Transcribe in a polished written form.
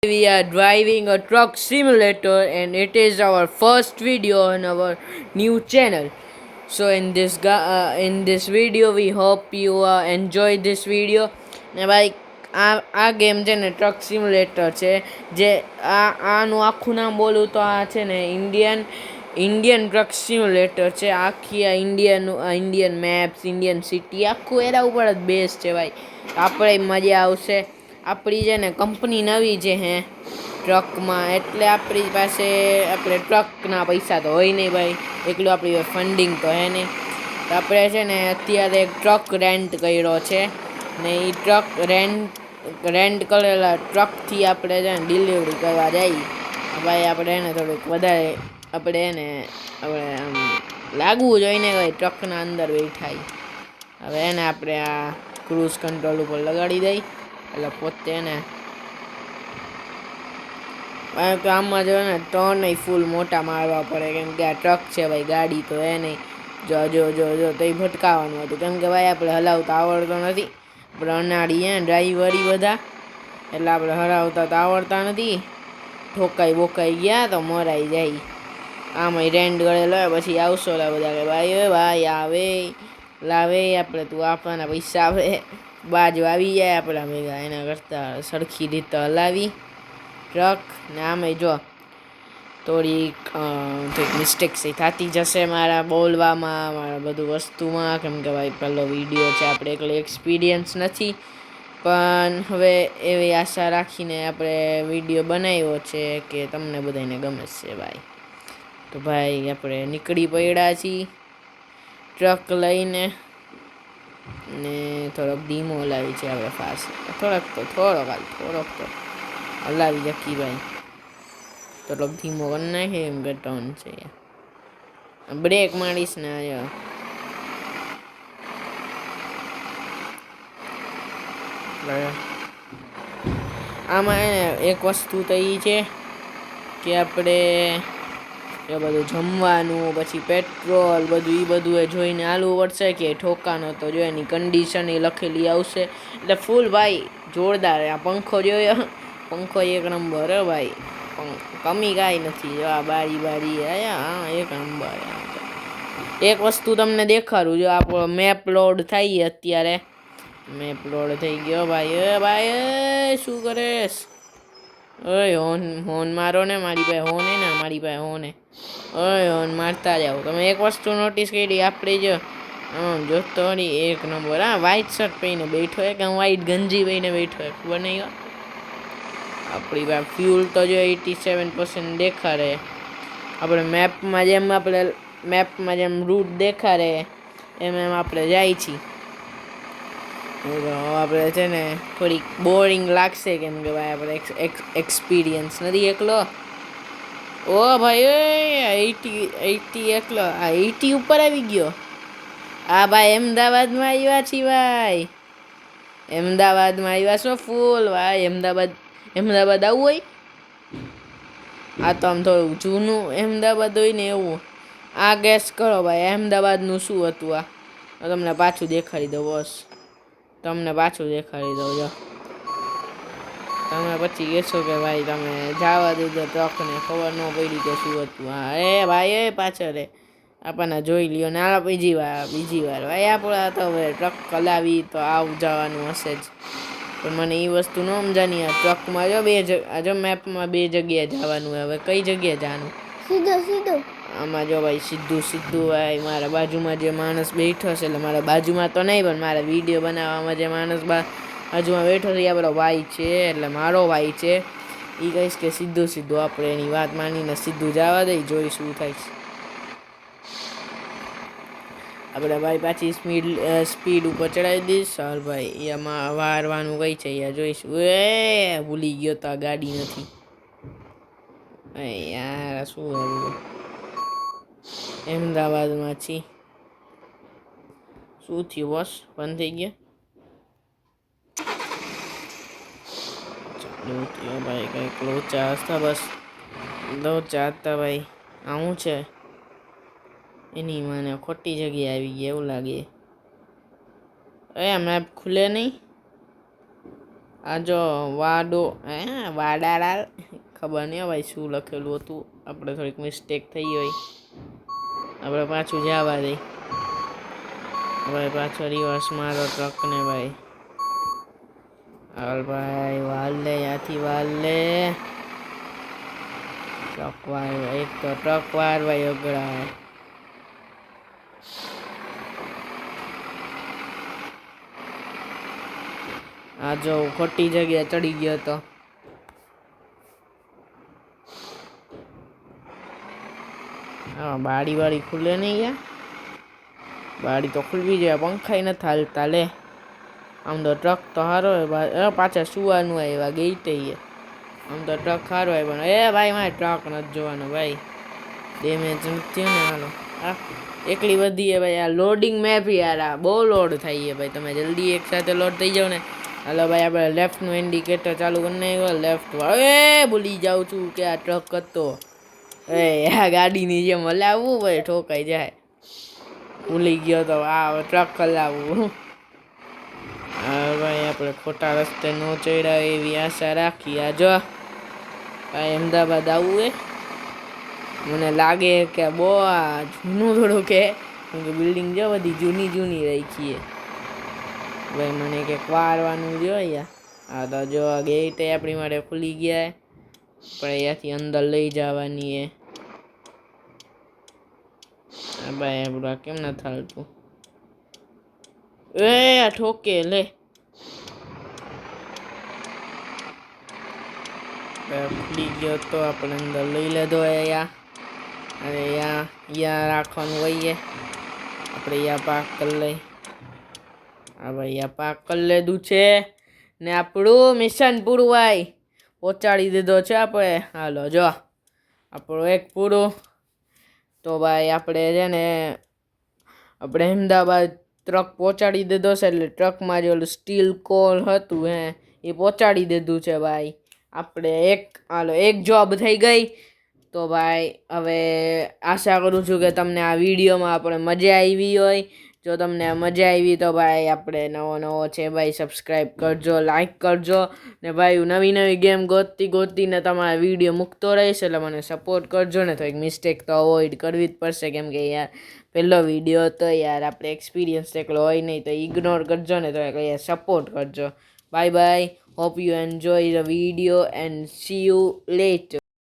We are driving a truck simulator and it is our first video on our new channel. So in this video we hope you enjoy this video. ને ભાઈ આ game છે ને truck simulator છે જે આનું આખું નામ બોલું તો આ છે ને ઇન્ડિયન ટ્રક સિમ્યુલેટર છે. આખી આ ઇન્ડિયન મેપ્સ, ઇન્ડિયન સિટી આખું એના ઉપર જ બેઝ છે ભાઈ. આપણે મજા આવશે. આપણી છે ને કંપની નવી છે હે ટ્રકમાં, એટલે આપણી પાસે આપણે ટ્રકના પૈસા તો હોય નહીં ભાઈ, એટલું આપણી ફંડિંગ તો હે નહીં. તો આપણે છે ને અત્યારે એક ટ્રક રેન્ટ કર્યો છે ને એ ટ્રક રેન્ટ કરેલા ટ્રકથી આપણે છે ને ડિલિવરી કરવા જઈએ ભાઈ. આપણે એને થોડુંક વધારે આપણે આમ લાગવું જોઈને ભાઈ ટ્રકના અંદર બેઠાય. હવે એને આપણે આ ક્રૂઝ કંટ્રોલ ઉપર લગાડી દઈ એટલે પોતે ને આમાં જો ને ટર્ન ફૂલ મોટા મારવા પડે, કેમ કે આ ટ્રક છે ભાઈ, ગાડી તો એ નહીં. જો તો એ ભટકાવાનું હતું, કેમ કે ભાઈ આપણે હલાવતા આવડતો નથી. આપણે અનાડી ડ્રાઈવરી બધા, એટલે આપણે હલાવતા તો આવડતા નથી. બોકાઈ ગયા તો મરાઈ જાય. આમાં રેન્ટ ગળેલો પછી આવશો લા બધા કે ભાઈ આવે લાવે આપણે, તું આપવાના પૈસા આવે. બાજુ આવી જાય આપણા ભેગા, એના કરતાં સરખી રીતે હલાવી ટ્રક. ને આમે જો થોડીક મિસ્ટેક થતી જશે મારા બોલવામાં, મારા બધું વસ્તુમાં, કેમ કે ભાઈ પહેલો વિડીયો છે, આપણે એકલો એક્સપિરિયન્સ નથી. પણ હવે એવી આશા રાખીને આપણે વિડીયો બનાવ્યો છે કે તમને બધાને ગમે છે ભાઈ. તો ભાઈ આપણે નીકળી પડ્યા છીએ ટ્રક લઈને, ને થોડોક ધીમો હલાવી છે આપણે ફાસ્ટ, થોડોક તો હલાવી જકી ભાઈ. થોડોક ધીમો કરી નાખે એમ કે ટર્ન છે. બ્રેક મારીશ ને આમાં એને એક વસ્તુ તો એ છે કે આપણે એ બધું જમવાનું પછી પેટ્રોલ બધું એ જોઈને હાલવું પડશે કે ઠોકાનો તો જો એની કન્ડિશન એ લખેલી આવશે. એટલે ફૂલ ભાઈ જોરદાર. આ પંખો જોયો, પંખો એક નંબર હે ભાઈ, કમી કાંઈ નથી. જો આ બારી હા એક નંબર. એક વસ્તુ તમને દેખાડું, જો આપણો મેપ લોડ થાય અત્યારે, મેપ લોડ થઈ ગયો ભાઈ. શું કરેશ? ઓય હોન મારો ને, મારી પાસે હોન હે ને, મારી પાસે હોન હે. ઓય હોન મારતા જાઓ. તમે એક વસ્તુ નોટિસ કરી, આપણે જો જોતો એક નંબર. હા, વ્હાઈટ શર્ટ પહેરીને બેઠો હે કે વ્હાઈટ ગંજી પહેરીને બેઠો હે ખબર નહીં. આપણી પાસે ફ્યુલ તો જો 87% દેખાડે. આપણે મેપમાં જેમ રૂટ દેખાડે એમ આપણે જાય છીએ. આપણે છે ને થોડીક બોરિંગ લાગશે, કેમ કે ભાઈ આપણે એક્સપિરિયન્સ નથી એકલો. ઓ ભાઈ 80 એકલો, આ 80 ઉપર આવી ગયો. હા ભાઈ અમદાવાદમાં આવ્યા છીએ ભાઈ, અમદાવાદમાં આવ્યા છો ફૂલ ભાઈ. અમદાવાદ આવવું હોય, આ તો આમ થોડું જૂનું અમદાવાદ હોય ને એવું. આ ગેસ કરો ભાઈ અમદાવાદનું શું હતું. આ તમને પાછું દેખાડી દઉં બસ, તમને પાછું દેખાડી દઉં. જો તમે પછી કહેશો કે ભાઈ તમે જવા દીધો ટ્રકને, ખબર ન પડી કે શું હતું. હા એ ભાઈ પાછળ આપણને જોઈ લ્યો ને. આ બીજી વાર ભાઈ આપણે તો હવે ટ્રક ચલાવી તો જવાનું હશે જ. પણ મને એ વસ્તુ ન સમજાની. આ ટ્રકમાં જો મેપમાં 2 જગ્યાએ જવાનું. હવે કઈ જગ્યાએ જવાનું? સીધું આમાં જો ભાઈ, સીધું ભાઈ. મારા બાજુમાં જે માણસ બેઠો છે, એટલે મારા બાજુમાં તો નહીં પણ મારા વિડીયો બનાવવામાં જે માણસ બાજુમાં બેઠો છે એ આપણો ભાઈ છે, એટલે મારો ભાઈ છે. એ કહીશ કે સીધું આપણે એની વાત માનીને સીધું જવા દઈ, જોઈ શું થાય. આપણે ભાઈ પાછી સ્પીડ ઉપર ચડાવી દઈશ. ચાલ ભાઈ એમાં વારવાનું કઈ છે યાર, જોઈશું. ભૂલી ગયો તો આ ગાડી નથી યાર. શું અમદાવાદમાં છી, શું થયું બસ? બંધ થઈ ગયા ભાઈ. કંઈક લોચા હતા બસ, લોચા હતા ભાઈ. આવું છે એની મને ખોટી જગ્યાએ આવી ગયા એવું લાગે. મેપ ખુલે નહીં. આ જો વાડો વાડાલાલ ખબર નહીં ભાઈ શું લખેલું હતું, આપણે થોડીક મિસ્ટેક થઈ હોય, આપણે પાછું જવા દઈ. ભાઈ પાછો રિવર્સ મારો ટ્રકને ભાઈ. હાલ ભાઈ વાલ લે, ત્યાંથી વાલ લે. ટ્રક વાર એક તો ટ્રક વાર ભાઈ અગડા. આ જો ખોટી જગ્યાએ ચડી ગયો તો. હા બારી વાળી ખુલે નહીં યાર, બારી તો ખુલવી જોઈએ, પંખાઈ નથી હાલતા લે. આમ તો ટ્રક તો સારો હોય, પાછા સુવાનું આવ્યા ગઈ તે. આમ તો ટ્રક સારો હોય પણ ભાઈ મારે ટ્રક નથી જોવાનો ભાઈ, ડેમેજ થયું ને. હાલો હા એકલી વધી ભાઈ, આ લોડિંગ મેપ યાર, આ બહુ લોડ થાય છે ભાઈ, તમે જલ્દી એક સાથે લોડ થઈ જાઓ ને. હાલો ભાઈ આપણે લેફ્ટનું ઇન્ડિકેટર ચાલુ કરી નાખ્યો, લેફ્ટ ભૂલી જાઉં છું કે આ ટ્રક હતો. આ ગાડીની જેમ હલાવવું ભાઈ, ઠોકાઈ જાય, ભૂલી ગયો તો. આ ટ્રક હલાવવું. હા ભાઈ આપણે ખોટા રસ્તે ન ચડ્યા એવી આશા રાખી. આ જો ભાઈ અમદાવાદ આવવું મને લાગે કે બહુ આ જૂનું થોડું કે બિલ્ડિંગ જો બધી જૂની જૂની રાખીએ ભાઈ, મને કંઈક વારવાનું જોઈએ. હા તો જો ગેટ આપણી માટે ખુલી ગયા, પણ અહીંયાથી અંદર લઈ જવાની એ. હા ભાઈ આપણું કેમ ના થાલતું, આ ઠોકે લે. ખુલી ગયો તો આપણે અંદર લઈ લીધો અહીંયા. અને અહીંયા રાખવાનું હોઈએ આપણે, અહીંયા પાક કરી લઈ. હા ભાઈ અહીંયા પાક કરી લીધું છે ને આપણું મિશન પૂરું ભાઈ, પહોંચાડી દીધો છે આપણે. હાલો જો આપણું એક પૂરું. તો ભાઈ આપણે છે ને આપણે અમદાવાદ ટ્રક પહોંચાડી દીધો છે, એટલે ટ્રકમાં જે ઓલું સ્ટીલ કોલ હતું એ પહોંચાડી દીધું છે ભાઈ આપણે. એક જોબ થઈ ગઈ. તો ભાઈ હવે આશા કરું છું કે તમને આ વિડીયોમાં આપણે મજા આવી હોય. જો તમને મજા આવી તો ભાઈ આપણે નવો છે ભાઈ, સબસ્ક્રાઈબ કરજો, લાઈક કરજો ને ભાઈ નવી નવી ગેમ ગોતીને તમારા વિડીયો મૂકતો રહીશ, એટલે મને સપોર્ટ કરજો ને. તો એક મિસ્ટેક તો અવોઇડ કરવી જ પડશે, કેમ કે યાર પહેલો વિડીયો તો યાર આપણે એક્સપિરિયન્સ એટલો હોય નહીં, તો ઇગ્નોર કરજો ને. તો યાર સપોર્ટ કરજો. Bye bye, hope you enjoy the video and C you letter.